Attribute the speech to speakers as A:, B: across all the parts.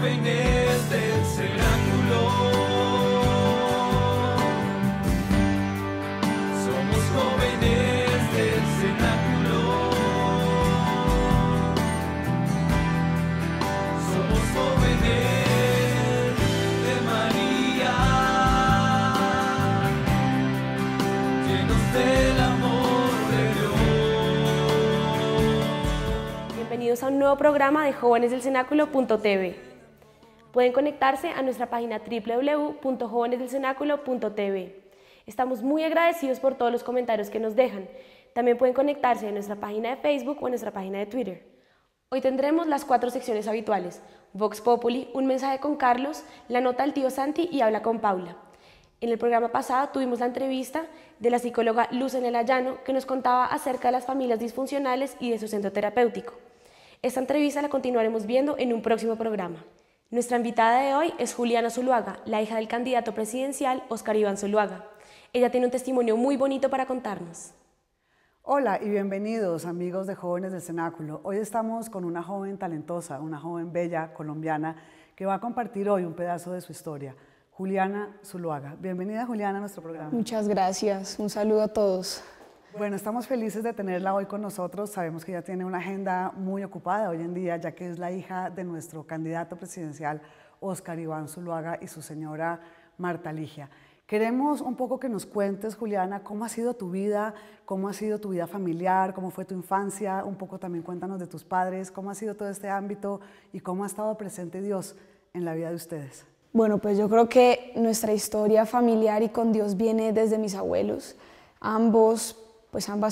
A: jóvenes del cenáculo. Somos jóvenes del cenáculo. Somos jóvenes de María, llenos del amor de Dios.
B: Bienvenidos a un nuevo programa de jóvenesdelcenáculo.tv. Pueden conectarse a nuestra página www.jovenesdelcenáculo.tv. Estamos muy agradecidos por todos los comentarios que nos dejan. También pueden conectarse a nuestra página de Facebook o a nuestra página de Twitter. Hoy tendremos las 4 secciones habituales: Vox Populi, un mensaje con Carlos, la nota del tío Santi y habla con Paula. En el programa pasado tuvimos la entrevista de la psicóloga Luz Enela Llano, que nos contaba acerca de las familias disfuncionales y de su centro terapéutico. Esta entrevista la continuaremos viendo en un próximo programa. Nuestra invitada de hoy es Juliana Zuluaga, la hija del candidato presidencial Óscar Iván Zuluaga. Ella tiene un testimonio muy bonito para contarnos.
C: Hola y bienvenidos amigos de Jóvenes del Cenáculo. Hoy estamos con una joven talentosa, una joven bella colombiana que va a compartir hoy un pedazo de su historia. Juliana Zuluaga. Bienvenida, Juliana, a nuestro programa.
D: Muchas gracias. Un saludo a todos.
C: Bueno, estamos felices de tenerla hoy con nosotros. Sabemos que ella tiene una agenda muy ocupada hoy en día, ya que es la hija de nuestro candidato presidencial Óscar Iván Zuluaga y su señora Marta Ligia. Queremos un poco que nos cuentes, Juliana, cómo ha sido tu vida familiar, cómo fue tu infancia, un poco también cuéntanos de tus padres, cómo ha sido todo este ámbito y cómo ha estado presente Dios en la vida de ustedes.
D: Bueno, pues yo creo que nuestra historia familiar y con Dios viene desde mis abuelos. Ambas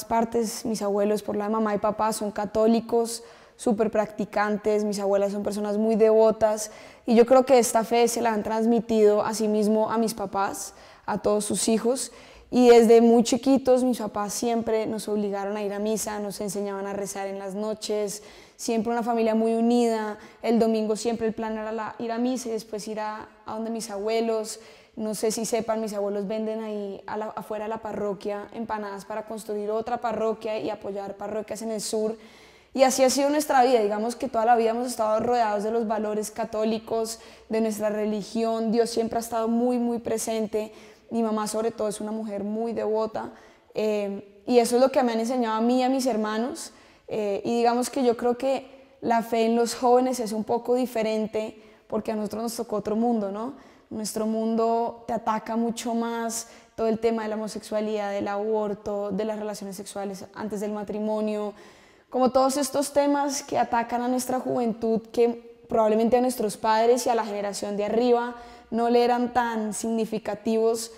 D: partes, mis abuelos por la de mamá y papá son católicos, súper practicantes, mis abuelas son personas muy devotas y yo creo que esta fe se la han transmitido a sí mismo a mis papás, a todos sus hijos, y desde muy chiquitos mis papás siempre nos obligaron a ir a misa, nos enseñaban a rezar en las noches, siempre una familia muy unida. El domingo siempre el plan era ir a misa y después ir a donde mis abuelos. No sé si sepan, mis abuelos venden ahí afuera de la parroquia empanadas para construir otra parroquia y apoyar parroquias en el sur. Y así ha sido nuestra vida. Digamos que toda la vida hemos estado rodeados de los valores católicos, de nuestra religión. Dios siempre ha estado muy, muy presente. Mi mamá sobre todo es una mujer muy devota. Y eso es lo que me han enseñado a mí y a mis hermanos. Y digamos que yo creo que la fe en los jóvenes es un poco diferente porque a nosotros nos tocó otro mundo, ¿no? Nuestro mundo te ataca mucho más todo el tema de la homosexualidad, del aborto, de las relaciones sexuales antes del matrimonio, como todos estos temas que atacan a nuestra juventud, que probablemente a nuestros padres y a la generación de arriba no le eran tan significativos.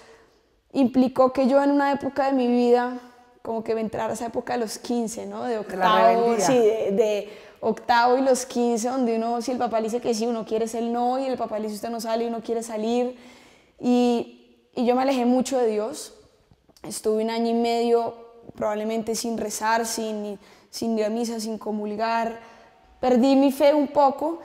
D: Implicó que yo en una época de mi vida, como que me entrara esa época de los 15, ¿no? De octavo, de octavo y los 15, donde uno, si el papá le dice que sí, uno quiere ser el no, y el papá le dice usted no sale y uno quiere salir. Y yo me alejé mucho de Dios. Estuve 1 año y medio probablemente sin rezar, sin ir a misa, sin comulgar. Perdí mi fe un poco.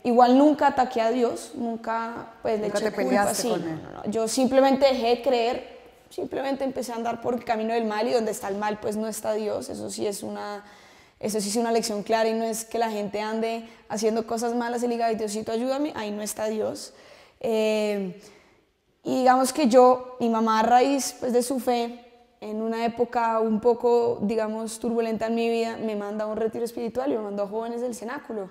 D: Igual nunca ataqué a Dios, nunca pues, le eché culpa. Sí, no. Yo simplemente dejé de creer, simplemente empecé a andar por el camino del mal, y donde está el mal pues no está Dios. Eso sí es una lección clara, y no es que la gente ande haciendo cosas malas y le diga, ay, Diosito, ayúdame, ahí no está Dios. Y digamos que mi mamá, a raíz pues, de su fe, en una época un poco, digamos, turbulenta en mi vida, me manda a un retiro espiritual y me mandó a Jóvenes del Cenáculo.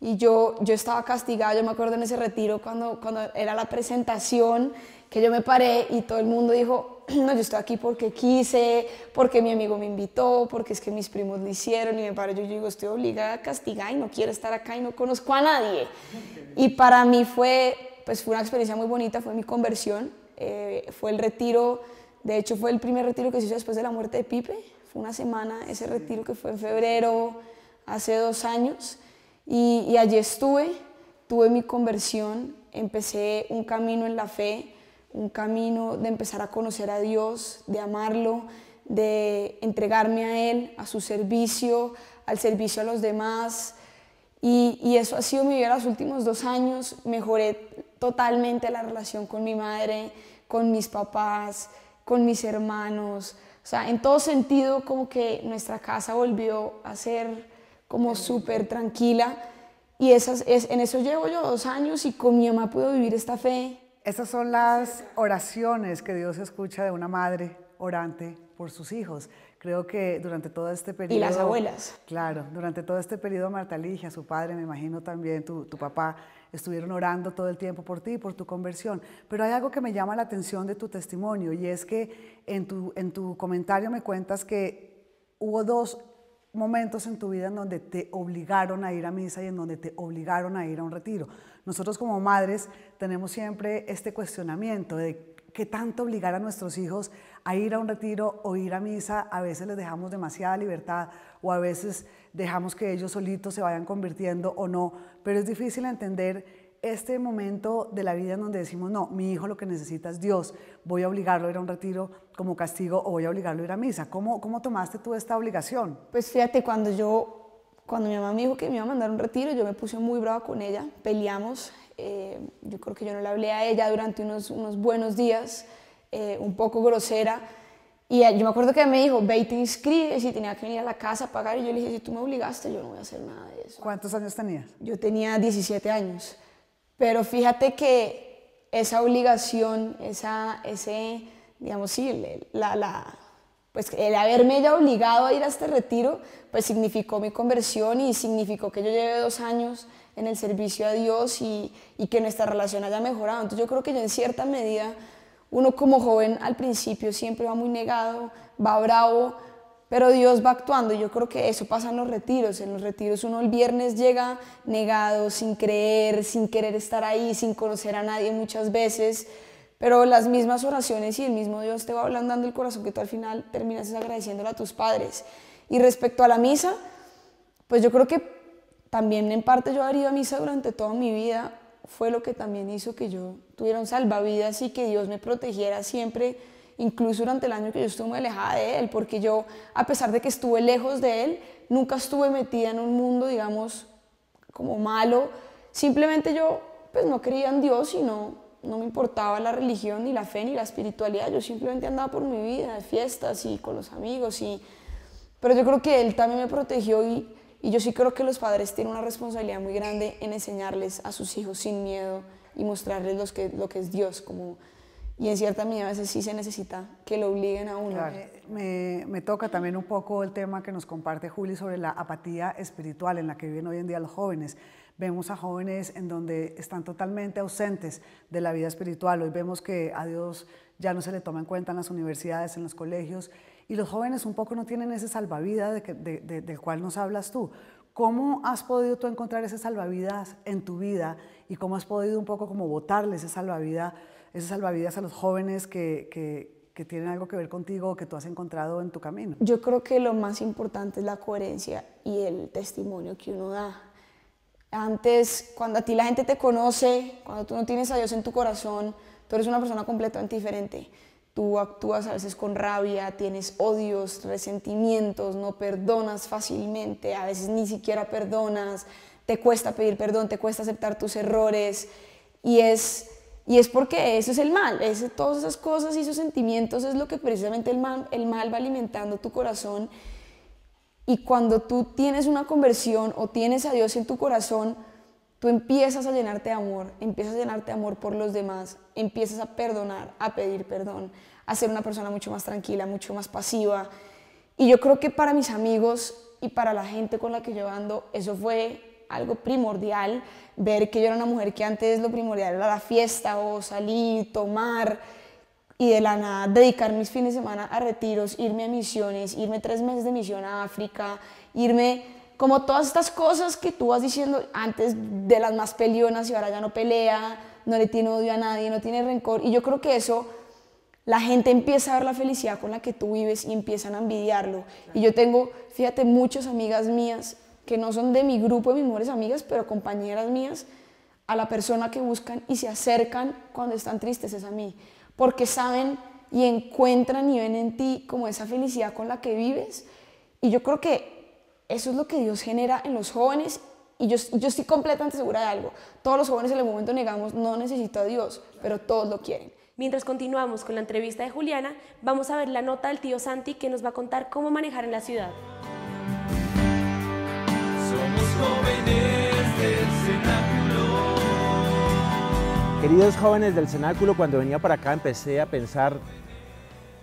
D: Y yo estaba castigada. Yo me acuerdo en ese retiro cuando era la presentación, que yo me paré y todo el mundo dijo, no, yo estoy aquí porque quise, porque mi amigo me invitó, porque es que mis primos lo hicieron, y me paré, yo digo, estoy obligada a castigar y no quiero estar acá y no conozco a nadie. Y para mí fue una experiencia muy bonita, fue mi conversión, fue el retiro, de hecho fue el primer retiro que se hizo después de la muerte de Pipe, fue una semana ese retiro que fue en febrero, hace 2 años, y allí tuve mi conversión, empecé un camino en la fe, un camino de empezar a conocer a Dios, de amarlo, de entregarme a Él, a su servicio, al servicio a los demás. Y eso ha sido mi vida los últimos 2 años. Mejoré totalmente la relación con mi madre, con mis papás, con mis hermanos. O sea, en todo sentido, como que nuestra casa volvió a ser como súper tranquila. Y en eso llevo yo 2 años y con mi mamá puedo vivir esta fe.
C: Esas son las oraciones que Dios escucha de una madre orante por sus hijos. Creo que durante todo este periodo...
D: Y las abuelas.
C: Claro, durante todo este periodo Marta Ligia, su padre, me imagino también, tu papá, estuvieron orando todo el tiempo por ti, por tu conversión. Pero hay algo que me llama la atención de tu testimonio y es que en tu comentario me cuentas que hubo 2 momentos en tu vida en donde te obligaron a ir a misa y en donde te obligaron a ir a un retiro. Nosotros como madres tenemos siempre este cuestionamiento de qué tanto obligar a nuestros hijos a ir a un retiro o ir a misa. A veces les dejamos demasiada libertad o a veces dejamos que ellos solitos se vayan convirtiendo o no, pero es difícil entender este momento de la vida en donde decimos, no, mi hijo lo que necesita es Dios, voy a obligarlo a ir a un retiro como castigo o voy a obligarlo a ir a misa. ¿Cómo tomaste tú esta obligación?
D: Pues fíjate, cuando mi mamá me dijo que me iba a mandar a un retiro, yo me puse muy brava con ella, peleamos. Yo creo que yo no le hablé a ella durante unos buenos días, un poco grosera. Y yo me acuerdo que me dijo, ve y te inscribes y tenía que venir a la casa a pagar. Y yo le dije, si tú me obligaste, yo no voy a hacer nada de eso.
C: ¿Cuántos años tenías?
D: Yo tenía 17 años. Pero fíjate que esa obligación, digamos, sí, pues el haberme ya obligado a ir a este retiro, pues significó mi conversión y significó que yo lleve 2 años en el servicio a Dios y que nuestra relación haya mejorado. Entonces yo creo que yo en cierta medida, uno como joven al principio siempre va muy negado, va bravo, pero Dios va actuando y yo creo que eso pasa en los retiros. En los retiros uno el viernes llega negado, sin creer, sin querer estar ahí, sin conocer a nadie muchas veces, pero las mismas oraciones y el mismo Dios te va ablandando el corazón que tú al final terminas agradeciéndole a tus padres. Y respecto a la misa, pues yo creo que también en parte yo haber ido a misa durante toda mi vida fue lo que también hizo que yo tuviera un salvavidas y que Dios me protegiera siempre, incluso durante el año que yo estuve muy alejada de Él, porque yo, a pesar de que estuve lejos de Él, nunca estuve metida en un mundo, digamos, como malo. Simplemente yo pues no creía en Dios y no me importaba la religión, ni la fe, ni la espiritualidad. Yo simplemente andaba por mi vida, de fiestas y con los amigos. Pero yo creo que Él también me protegió y yo sí creo que los padres tienen una responsabilidad muy grande en enseñarles a sus hijos sin miedo y mostrarles lo que es Dios. Y en cierta medida a veces sí se necesita que lo obliguen a uno.
C: Claro. Me toca también un poco el tema que nos comparte Juli sobre la apatía espiritual en la que viven hoy en día los jóvenes. Vemos a jóvenes en donde están totalmente ausentes de la vida espiritual. Hoy vemos que a Dios ya no se le toma en cuenta en las universidades, en los colegios, y los jóvenes un poco no tienen ese salvavidas del cual nos hablas tú. ¿Cómo has podido tú encontrar ese salvavidas en tu vida y cómo has podido un poco como botarle ese salvavidas a los jóvenes que tienen algo que ver contigo o que tú has encontrado en tu camino?
D: Yo creo que lo más importante es la coherencia y el testimonio que uno da. Antes, cuando a ti la gente te conoce, cuando tú no tienes a Dios en tu corazón, tú eres una persona completamente diferente. Tú actúas a veces con rabia, tienes odios, resentimientos, no perdonas fácilmente, a veces ni siquiera perdonas, te cuesta pedir perdón, te cuesta aceptar tus errores y es porque eso es el mal, todas esas cosas y esos sentimientos es lo que precisamente el mal va alimentando tu corazón. Y cuando tú tienes una conversión o tienes a Dios en tu corazón, tú empiezas a llenarte de amor por los demás, empiezas a perdonar, a pedir perdón, a ser una persona mucho más tranquila, mucho más pasiva. Y yo creo que para mis amigos y para la gente con la que yo ando, eso fue algo primordial, ver que yo era una mujer que antes lo primordial era la fiesta o salir, tomar, y de la nada dedicar mis fines de semana a retiros, irme a misiones, irme 3 meses de misión a África, irme como todas estas cosas que tú vas diciendo antes de las más peleonas y ahora ya no pelea, no le tiene odio a nadie, no tiene rencor. Y yo creo que eso, la gente empieza a ver la felicidad con la que tú vives y empiezan a envidiarlo. Y yo tengo, fíjate, muchas amigas mías que no son de mi grupo de mis mejores amigas, pero compañeras mías, a la persona que buscan y se acercan cuando están tristes es a mí. Porque saben y encuentran y ven en ti como esa felicidad con la que vives. Y yo creo que eso es lo que Dios genera en los jóvenes. Y yo estoy completamente segura de algo. Todos los jóvenes en algún momento negamos, no necesito a Dios, pero todos lo quieren.
B: Mientras continuamos con la entrevista de Juliana, vamos a ver la nota del tío Santi que nos va a contar cómo manejar en la ciudad.
A: Somos jóvenes del
E: Queridos jóvenes del Cenáculo, cuando venía para acá empecé a pensar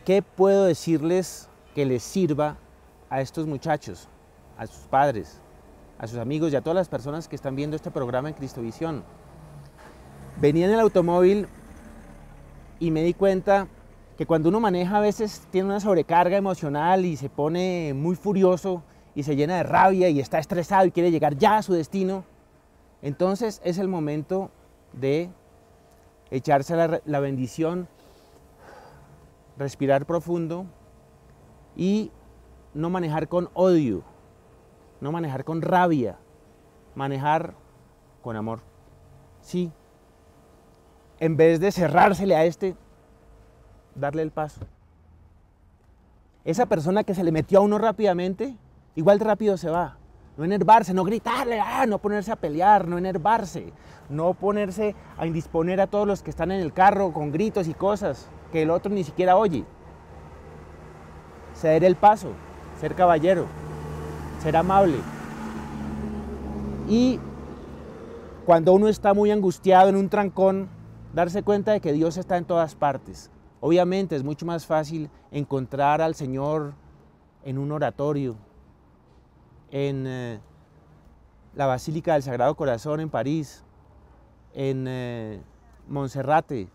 E: qué puedo decirles que les sirva a estos muchachos, a sus padres, a sus amigos y a todas las personas que están viendo este programa en Cristovisión. Venía en el automóvil y me di cuenta que cuando uno maneja a veces tiene una sobrecarga emocional y se pone muy furioso y se llena de rabia y está estresado y quiere llegar ya a su destino. Entonces es el momento de echarse la bendición, respirar profundo y no manejar con odio, no manejar con rabia, manejar con amor. Sí, en vez de cerrársele a darle el paso. Esa persona que se le metió a uno rápidamente, igual de rápido se va. No enervarse, no gritarle, no ponerse a pelear, no enervarse, no ponerse a indisponer a todos los que están en el carro con gritos y cosas que el otro ni siquiera oye. Ceder el paso, ser caballero, ser amable. Y cuando uno está muy angustiado en un trancón, darse cuenta de que Dios está en todas partes. Obviamente es mucho más fácil encontrar al Señor en un oratorio, en la Basílica del Sagrado Corazón en París, en Monserrate,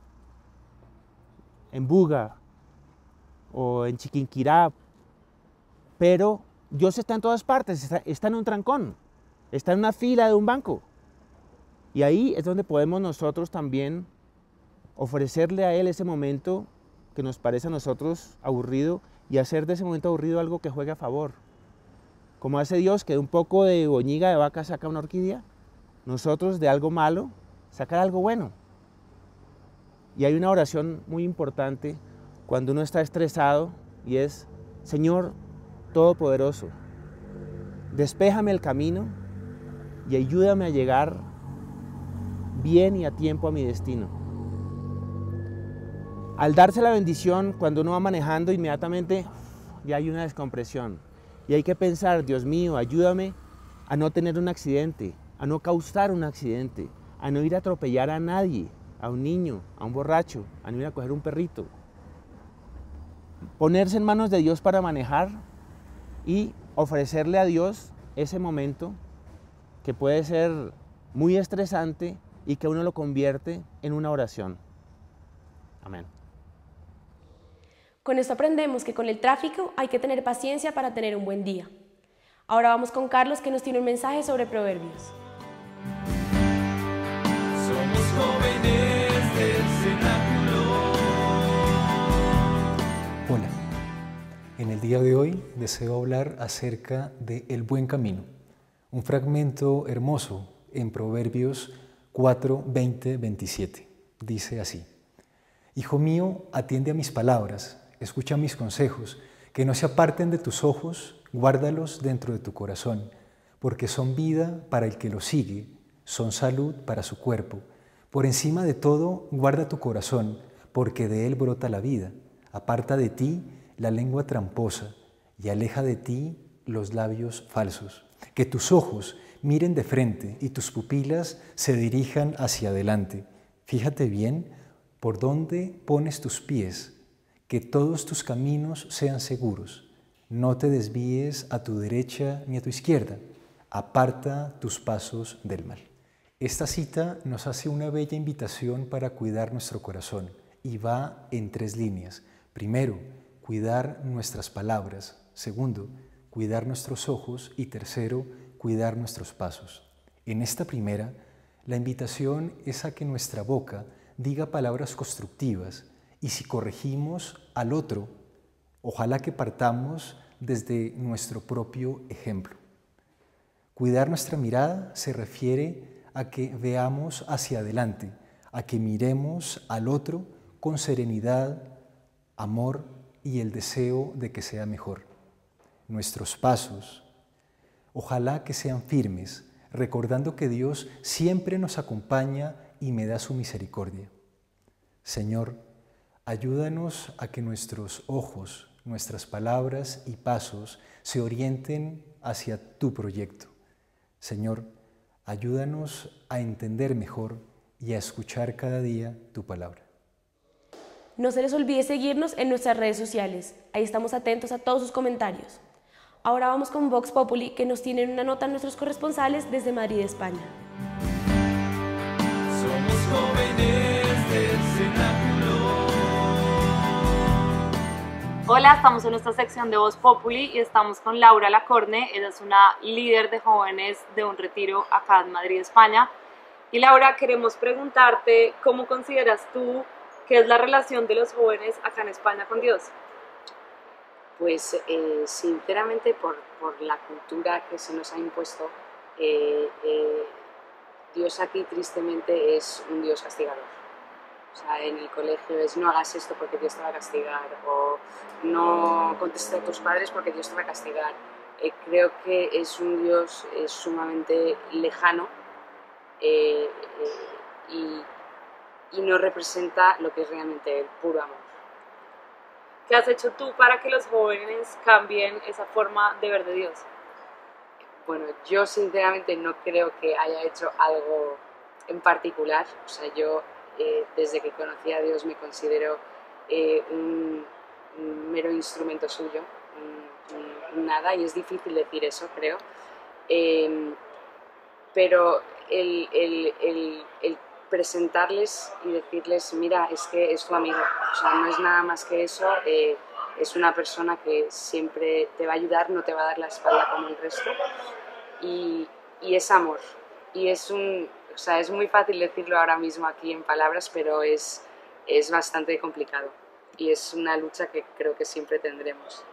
E: en Buga o en Chiquinquirá, pero Dios está en todas partes, está en un trancón, está en una fila de un banco. Y ahí es donde podemos nosotros también ofrecerle a Él ese momento que nos parece a nosotros aburrido y hacer de ese momento aburrido algo que juegue a favor. Como hace Dios, que de un poco de boñiga de vaca saca una orquídea, nosotros de algo malo sacar algo bueno. Y hay una oración muy importante cuando uno está estresado y es: Señor Todopoderoso, despéjame el camino y ayúdame a llegar bien y a tiempo a mi destino. Al darse la bendición, cuando uno va manejando, inmediatamente ya hay una descompresión. Y hay que pensar: Dios mío, ayúdame a no tener un accidente, a no causar un accidente, a no ir a atropellar a nadie, a un niño, a un borracho, a no ir a coger un perrito. Ponerse en manos de Dios para manejar y ofrecerle a Dios ese momento que puede ser muy estresante y que uno lo convierte en una oración. Amén.
B: Con esto aprendemos que con el tráfico hay que tener paciencia para tener un buen día. Ahora vamos con Carlos, que nos tiene un mensaje sobre Proverbios.
A: Somos jóvenes del Cenáculo.
F: Hola, en el día de hoy deseo hablar acerca de El Buen Camino, un fragmento hermoso en Proverbios 4, 20, 27. Dice así: Hijo mío, atiende a mis palabras, escucha mis consejos, que no se aparten de tus ojos, guárdalos dentro de tu corazón, porque son vida para el que los sigue, son salud para su cuerpo. Por encima de todo, guarda tu corazón, porque de él brota la vida. Aparta de ti la lengua tramposa y aleja de ti los labios falsos. Que tus ojos miren de frente y tus pupilas se dirijan hacia adelante. Fíjate bien por dónde pones tus pies, que todos tus caminos sean seguros. No te desvíes a tu derecha ni a tu izquierda. Aparta tus pasos del mal. Esta cita nos hace una bella invitación para cuidar nuestro corazón y va en 3 líneas. Primero, cuidar nuestras palabras. Segundo, cuidar nuestros ojos. Y tercero, cuidar nuestros pasos. En esta primera, la invitación es a que nuestra boca diga palabras constructivas, y si corregimos al otro, ojalá que partamos desde nuestro propio ejemplo. Cuidar nuestra mirada se refiere a que veamos hacia adelante, a que miremos al otro con serenidad, amor y el deseo de que sea mejor. Nuestros pasos, ojalá que sean firmes, recordando que Dios siempre nos acompaña y me da su misericordia. Señor, ayúdanos a que nuestros ojos, nuestras palabras y pasos se orienten hacia tu proyecto. Señor, ayúdanos a entender mejor y a escuchar cada día tu palabra.
B: No se les olvide seguirnos en nuestras redes sociales. Ahí estamos atentos a todos sus comentarios. Ahora vamos con Vox Populi, que nos tienen una nota nuestros corresponsales desde Madrid, España.
A: Somos jóvenes del cenáculo.
G: Hola, estamos en nuestra sección de Voz Populi y estamos con Laura Lacorne. Ella es una líder de jóvenes de un retiro acá en Madrid, España. Y Laura, queremos preguntarte cómo consideras tú que es la relación de los jóvenes acá en España con Dios.
H: Pues sinceramente por la cultura que se nos ha impuesto, Dios aquí tristemente es un Dios castigador. O sea, en el colegio es no hagas esto porque Dios te va a castigar, o no contestes a tus padres porque Dios te va a castigar. Creo que es un Dios sumamente lejano y no representa lo que es realmente el puro amor.
G: ¿Qué has hecho tú para que los jóvenes cambien esa forma de ver de Dios?
H: Bueno, yo sinceramente no creo que haya hecho algo en particular. O sea, yo desde que conocí a Dios me considero un mero instrumento suyo, nada, y es difícil decir eso, creo. Pero el presentarles y decirles, mira, es que es tu amigo, o sea, no es nada más que eso, es una persona que siempre te va a ayudar, no te va a dar la espalda como el resto, y es amor, y es o sea, es muy fácil decirlo ahora mismo aquí en palabras, pero es bastante complicado, y es una lucha que creo que siempre tendremos.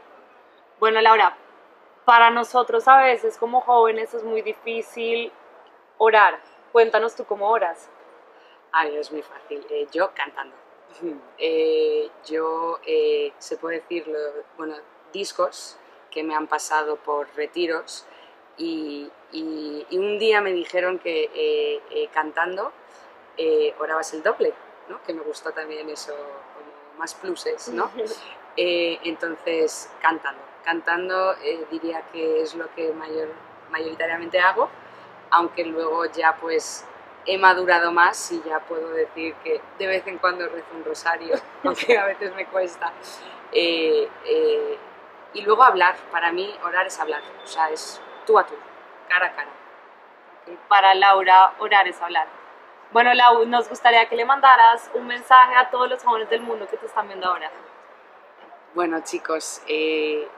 G: Bueno, Laura, para nosotros a veces como jóvenes es muy difícil orar. Cuéntanos tú cómo oras.
H: Ay, es muy fácil. Yo cantando. Se puede decir, bueno, discos que me han pasado por retiros y un día me dijeron que cantando orabas el doble, ¿no? Que me gustó también eso, como más pluses, ¿no? Entonces, cantando diría que es lo que mayoritariamente hago, aunque luego ya pues he madurado más y ya puedo decir que de vez en cuando rezo un rosario, aunque a veces me cuesta. Y luego hablar, para mí orar es hablar, o sea, es tú a tú, cara a cara.
G: Para Laura, orar es hablar. Bueno, Lau, nos gustaría que le mandaras un mensaje a todos los jóvenes del mundo que te están viendo ahora.
H: Bueno, chicos, me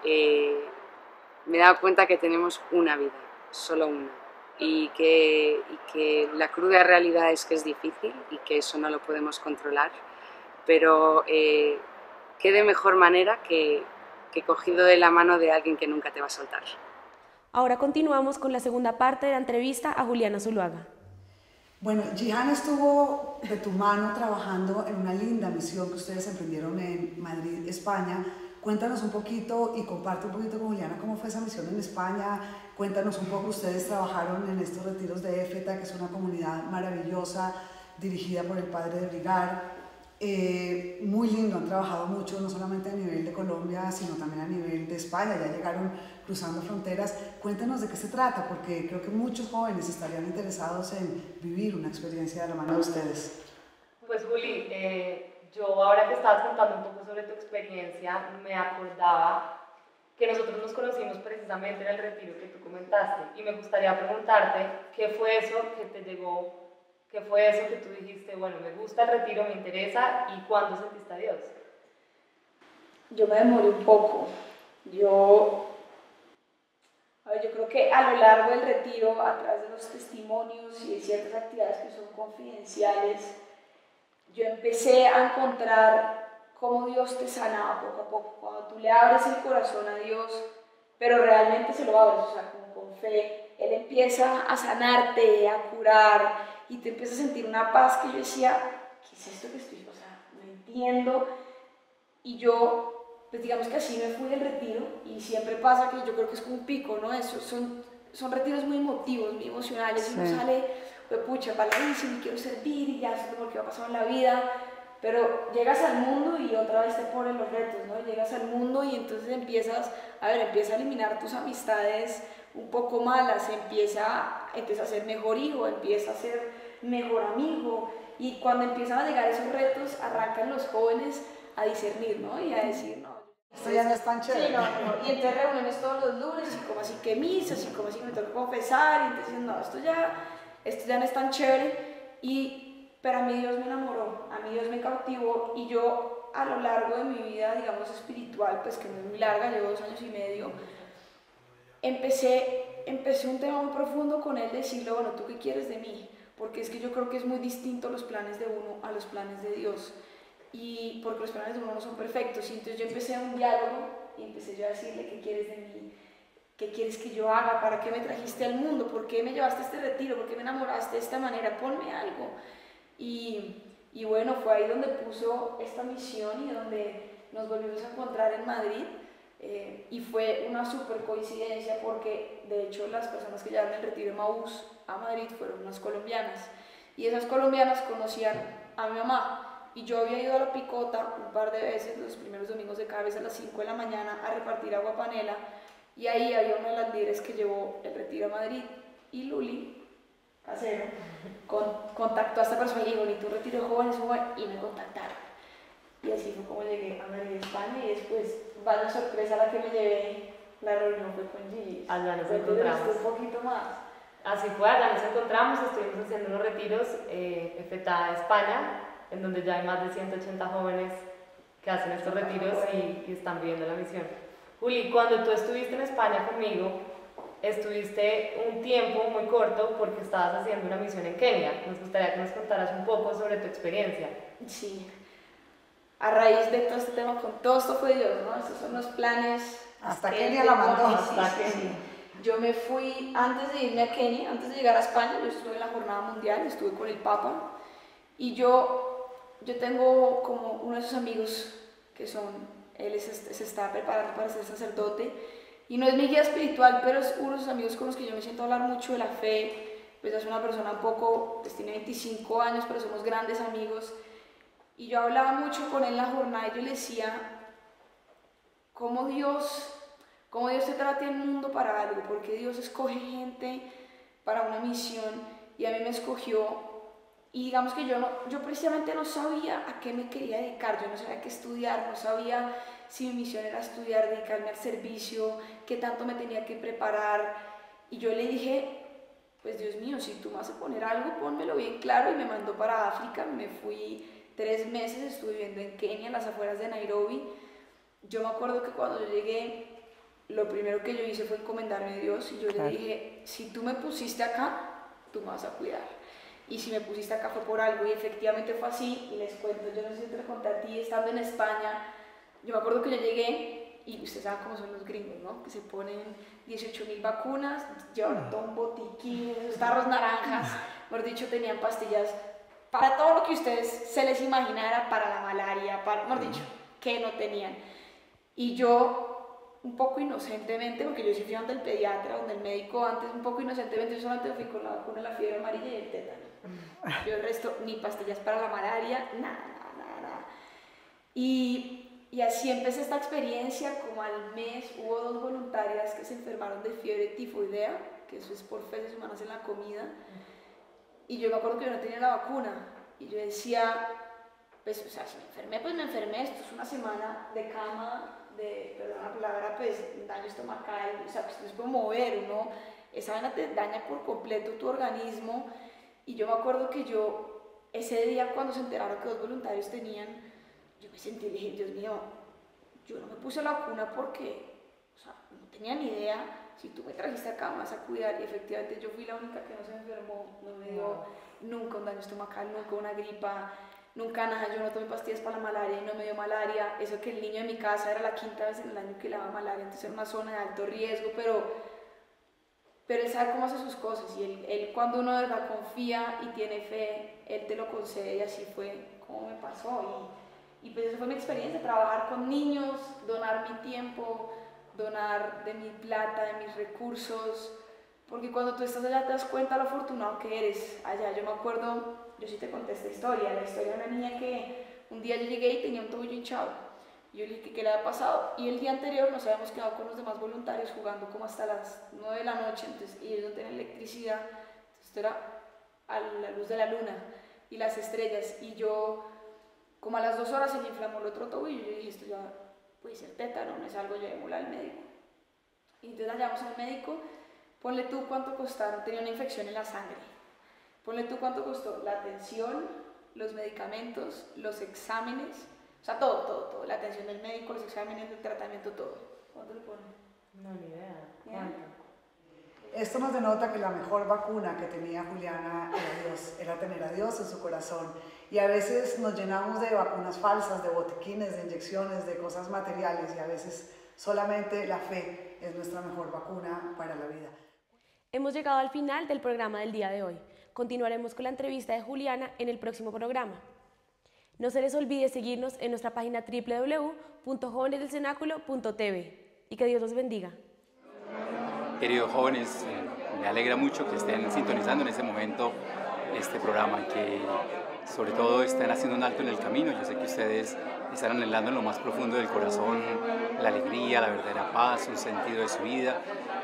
H: he dado cuenta que tenemos una vida, solo una. Y que la cruda realidad es que es difícil y que eso no lo podemos controlar, pero qué de mejor manera que cogido de la mano de alguien que nunca te va a soltar.
B: Ahora continuamos con la segunda parte de la entrevista a Juliana Zuluaga.
C: Bueno, Jihan estuvo de tu mano trabajando en una linda misión que ustedes emprendieron en Madrid, España. Cuéntanos un poquito y comparte un poquito con Juliana cómo fue esa misión en España. Cuéntanos un poco, ustedes trabajaron en estos retiros de Éfeta, que es una comunidad maravillosa, dirigida por el padre de Brigar. Muy lindo, han trabajado mucho, no solamente a nivel de Colombia, sino también a nivel de España, ya llegaron cruzando fronteras. Cuéntanos de qué se trata, porque creo que muchos jóvenes estarían interesados en vivir una experiencia de la mano de ustedes.
G: Pues Juli, yo ahora que estabas contando un poco sobre tu experiencia, me acordaba que nosotros nos conocimos precisamente en el retiro que tú comentaste, y me gustaría preguntarte qué fue eso que te llegó. ¿Qué fue eso que tú dijiste, bueno, me gusta el retiro, me interesa, y cuándo sentiste a Dios?
D: Yo me demoré un poco. Yo creo que a lo largo del retiro, a través de los testimonios y de ciertas actividades que son confidenciales, yo empecé a encontrar cómo Dios te sanaba poco a poco. Cuando tú le abres el corazón a Dios, pero realmente se lo abres, o sea, como con fe, Él empieza a sanarte, a curar, y te empiezas a sentir una paz que yo decía, ¿qué es esto que estoy? O sea, no entiendo. Y yo, pues digamos que así me fui del retiro, y siempre pasa que yo creo que es como un pico, ¿no? Son retiros muy emotivos, muy emocionales, sí. Y uno sale, pues pucha, baladísimo, y quiero servir, y ya sé lo que va a pasar en la vida, pero llegas al mundo y otra vez te ponen los retos, ¿no? Llegas al mundo y entonces empiezas a eliminar tus amistades un poco malas, empieza a ser mejor hijo, empieza a ser mejor amigo. Y cuando empiezan a llegar esos retos, arrancan los jóvenes a discernir, ¿no? Y a decir, no.
C: Esto ya no es tan chévere.
D: Sí, no. Y entonces reuniones todos los lunes, y como así que misas, y como así que me toca confesar, y entonces no, esto ya no es tan chévere. Pero a mí Dios me enamoró, a mí Dios me cautivó, y yo a lo largo de mi vida, digamos, espiritual, pues que no es muy larga, llevo 2 años y medio, empecé un tema muy profundo con él, decirle, bueno, ¿tú qué quieres de mí? Porque es que yo creo que es muy distinto los planes de uno a los planes de Dios, y porque los planes de uno no son perfectos. Y entonces yo empecé un diálogo y empecé yo a decirle, ¿qué quieres de mí? ¿Qué quieres que yo haga? ¿Para qué me trajiste al mundo? ¿Por qué me llevaste a este retiro? ¿Por qué me enamoraste de esta manera? Ponme algo. Y bueno, fue ahí donde puso esta misión y donde nos volvimos a encontrar en Madrid. Y fue una súper coincidencia porque de hecho las personas que llevaron el retiro de Maús a Madrid fueron unas colombianas, y esas colombianas conocían a mi mamá, y yo había ido a la Picota un par de veces los primeros domingos de cada vez a las 5 de la mañana a repartir agua panela, y ahí había una de las líderes que llevó el retiro a Madrid, y Luli Casero contactó a esta persona y le dijo, ni tu retiro de jóvenes, y me contactaron. Y así fue como llegué a Madrid, España, y después, vaya sorpresa la que me llevé, la reunión fue con Gigi.
G: Allá nos encontramos.
D: Un poquito más.
G: Así fue, allá nos encontramos, estuvimos haciendo unos retiros en FETA, España, en donde ya hay más de 180 jóvenes que hacen estos retiros y están viviendo la misión. Juli, cuando tú estuviste en España conmigo, estuviste un tiempo muy corto porque estabas haciendo una misión en Kenia. Nos gustaría que nos contaras un poco sobre tu experiencia.
D: Sí. A raíz de todo este tema, con todo esto fue Dios, ¿no? Estos son los planes.
C: Hasta Kenia la mandó.
D: Sí. Yo me fui, antes de irme a Kenia, antes de llegar a España, yo estuve en la jornada mundial, estuve con el Papa, y yo tengo como uno de esos amigos que él se está preparando para ser sacerdote, y no es mi guía espiritual, pero es uno de esos amigos con los que yo me siento a hablar mucho de la fe. Pues es una persona un poco, pues tiene 25 años, pero somos grandes amigos. Y yo hablaba mucho con él en la jornada y yo le decía cómo Dios te trata en el mundo para algo, porque Dios escoge gente para una misión, y a mí me escogió. Y digamos que yo precisamente no sabía a qué me quería dedicar, yo no sabía qué estudiar, no sabía si mi misión era estudiar, dedicarme al servicio, qué tanto me tenía que preparar. Y yo le dije, pues Dios mío, si tú me vas a poner algo, pónmelo bien claro. Y me mandó para África, me fui 3 meses, estuve viviendo en Kenia, en las afueras de Nairobi. Yo me acuerdo que cuando yo llegué, lo primero que yo hice fue encomendarme a Dios, y yo le dije, si tú me pusiste acá, tú me vas a cuidar. Y si me pusiste acá fue por algo, y efectivamente fue así. Y les cuento, yo no sé si te lo conté a ti, estando en España, yo me acuerdo que yo llegué, y ustedes saben cómo son los gringos, ¿no? Que se ponen 18.000 vacunas, llevan todo un botiquín, esos tarros naranjas, mejor dicho, tenían pastillas para todo lo que ustedes se les imaginara, para la malaria, mejor dicho, que no tenían. Y yo, un poco inocentemente, porque yo sí fui donde el pediatra, donde el médico, antes un poco inocentemente, yo solamente fui con la vacuna de la fiebre amarilla y el tétano. Yo el resto, ni pastillas para la malaria, nada. Y así empecé esta experiencia. Como al mes hubo 2 voluntarias que se enfermaron de fiebre tifoidea, que eso es por feces humanas en la comida. Y yo me acuerdo que yo no tenía la vacuna, y yo decía, pues, o sea, si me enfermé, pues me enfermé, esto es una semana de cama, perdón la palabra, pues, daño estomacal, o sea, pues no se puede mover, esa vaina te daña por completo tu organismo. Y yo me acuerdo que ese día cuando se enteraron que 2 voluntarios tenían, yo me sentí y dije, Dios mío, yo no me puse la vacuna porque, o sea, no tenía ni idea. Si tú me trajiste acá, me vas a cuidar. Y efectivamente yo fui la única que no se enfermó, no me dio nunca un daño estomacal, nunca una gripa, nunca nada. Yo no tomé pastillas para la malaria y no me dio malaria. Eso que el niño de mi casa era la 5ª vez en el año que le daba malaria, entonces era una zona de alto riesgo, pero él sabe cómo hace sus cosas, y él cuando uno de verdad confía y tiene fe, él te lo concede, y así fue como me pasó. Y pues esa fue mi experiencia, trabajar con niños, donar mi tiempo, donar de mi plata, de mis recursos, porque cuando tú estás allá te das cuenta lo afortunado que eres allá. Yo me acuerdo, yo sí te conté esta historia, la historia de una niña que un día yo llegué y tenía un tobillo hinchado. Yo le dije que qué le había pasado, y el día anterior nos habíamos quedado con los demás voluntarios jugando como hasta las 9 de la noche, entonces, y ellos no tenían electricidad, entonces esto era a la luz de la luna y las estrellas, y yo, como a las 2 horas se me inflamó el otro tobillo, y yo dije, esto ya puede ser tétano, no es algo, llevémosla al médico. Y entonces la llevamos al médico, ponle tú cuánto costaron, tenía una infección en la sangre, ponle tú cuánto costó la atención, los medicamentos, los exámenes, o sea, todo, la atención del médico, los exámenes, el tratamiento, todo. ¿Cuánto le ponen?
G: No, ni idea. ¿Cuánto?
C: Esto nos denota que la mejor vacuna que tenía Juliana era Dios, era tener a Dios en su corazón. Y a veces nos llenamos de vacunas falsas, de botiquines, de inyecciones, de cosas materiales, y a veces solamente la fe es nuestra mejor vacuna para la vida.
B: Hemos llegado al final del programa del día de hoy. Continuaremos con la entrevista de Juliana en el próximo programa. No se les olvide seguirnos en nuestra página www.jovenesdelcenáculo.tv y que Dios los bendiga.
I: Queridos jóvenes, me alegra mucho que estén sintonizando en este momento este programa, que sobre todo están haciendo un alto en el camino. Yo sé que ustedes están anhelando en lo más profundo del corazón la alegría, la verdadera paz, un sentido de su vida.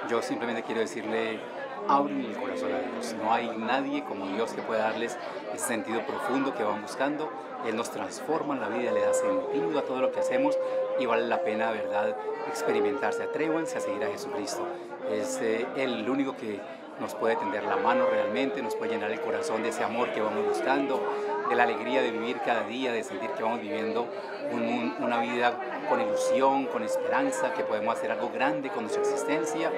I: Yo simplemente quiero decirle, abren el corazón a Dios. No hay nadie como Dios que pueda darles ese sentido profundo que van buscando. Él nos transforma en la vida, le da sentido a todo lo que hacemos y vale la pena, verdad, experimentarse. Atrévanse a seguir a Jesucristo. Es Él el único que nos puede tender la mano realmente, nos puede llenar el corazón de ese amor que vamos buscando, de la alegría de vivir cada día, de sentir que vamos viviendo una vida con ilusión, con esperanza, que podemos hacer algo grande con nuestra existencia.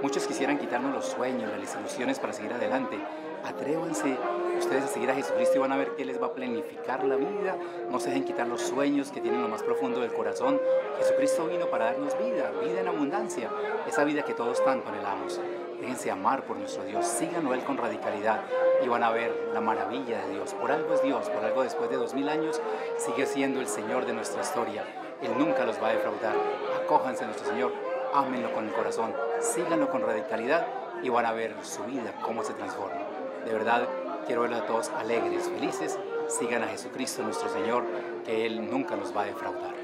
I: Muchos quisieran quitarnos los sueños, las ilusiones para seguir adelante. Atrévanse ustedes a seguir a Jesucristo y van a ver que Él les va a planificar la vida. No se dejen quitar los sueños que tienen lo más profundo del corazón. Jesucristo vino para darnos vida, vida en abundancia, esa vida que todos tanto anhelamos. Déjense amar por nuestro Dios, síganlo a Él con radicalidad y van a ver la maravilla de Dios. Por algo es Dios, por algo después de 2000 años sigue siendo el Señor de nuestra historia. Él nunca los va a defraudar. Acójanse a nuestro Señor, ámenlo con el corazón, síganlo con radicalidad y van a ver su vida, cómo se transforma. De verdad, quiero verlos a todos alegres, felices. Sigan a Jesucristo nuestro Señor, que Él nunca los va a defraudar.